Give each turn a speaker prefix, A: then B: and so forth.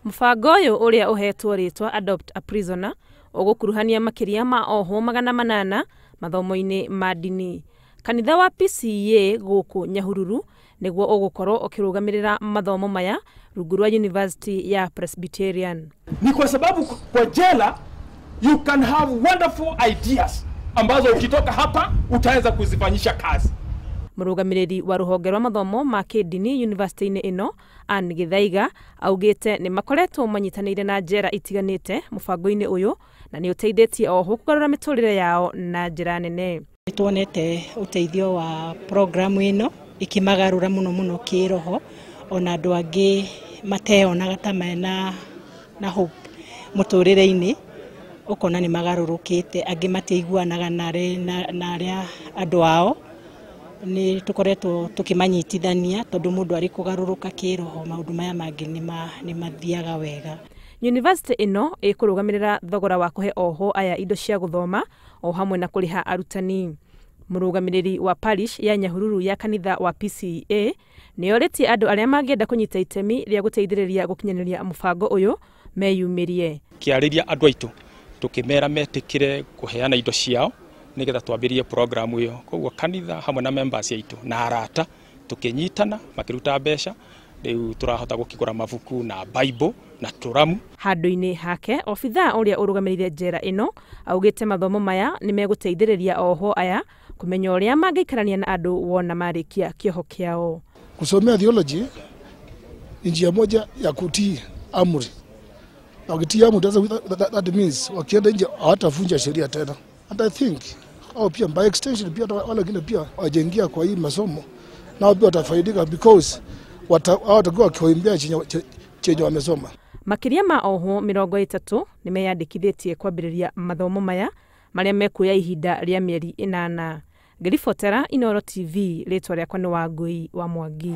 A: Mũbango ũyũ ũrĩa ũhetwo rĩtwa Adopt a Prisoner ũgũkuruhania makĩria ma ohwo 800 mathomo-inĩ ma ndini. Kanitha wa PCEA gũkũ Nyahururu nĩguo ũgũkorwo ũkĩrũgamĩrĩra mathomo maya rungu rwa University ya Presbyterian.
B: Ni kwa sababu kwa jela you can have wonderful ideas ambazo ukitoka hapa utaweza kuzifanyisha kazi.
A: Mũrũgamĩrĩri wa rũhonge rwa mathomo ma kĩndini university-inĩ ĩno Anne Githaiga augĩte nĩ makoretwo manyitanĩire na njera itiganĩte mũbango-inĩ ũyũ na nĩ ũteithĩtie ohwo kũgarũra mĩtũrĩre yao na njĩra nene.
C: Tuonete uteithio wa programu ĩno ikimagarũra mũno kĩroho, ona andũ angĩ mateonaga ta mena hope mũtũrĩre-inĩ, ukona nĩ magarũrũkĩte, angĩ matiiguanaga na arĩa andũ ao. Ni tukoretwo tukimanyitithania tondu mundu ari kugarũrũka kiroho, maundu maya mangĩ ni mathiaga wega.
A: University ĩno ĩkũrũgamĩrĩra thogora wa kũhe ohwo aya indo cia gũthoma o hamwe na kũrĩha arutani. Mũrũgamĩrĩri wa parish ya Nyahururu ya kanitha wa PCEA nĩ orĩtie andũ arĩa mangĩenda kũnyita itemi rĩa gũteithĩrĩria gũkinyanĩria mũbango ũyũ meyumĩrie.
B: Kĩarĩria andũ aitũ tukimera metĩkĩre kuheana indo ciao nigetha twambĩrĩrie programu ĩyo. Koguo kanitha hamwe na members aitũ na arata tukinyitana makiruta mbeca, rĩu turahota gũkĩgũra mabuku na Bible na turamu.
A: Handũ-inĩ hake, obithaa ũrĩa ũrũgamĩrĩire njera ĩno augĩte mathomo maya nĩ megũteithĩrĩria ohwo aya kumenya ũrĩa mangĩikarania na andũ wona marĩkia kĩoho kĩao.
D: Kusomea theology ni njia moja ya kutii amri. Na ukitii amri that means wakienda nje hawatavunja sheria tena. And I think pia by extension pia wale wengine pia wajengia kwa hii masomo nao pia watafaidika because watakuwa wakiimbia chenye wamesoma.
A: Makĩria ma ohwo 30 nĩ meyandĩkithĩtie kwambĩrĩria mathomo maya marĩa mekuoya ihinda rĩa mĩeri 8. Ngĩribotera Inooro TV, rĩtwa rĩakwa nĩ Wangui wa Mwangi.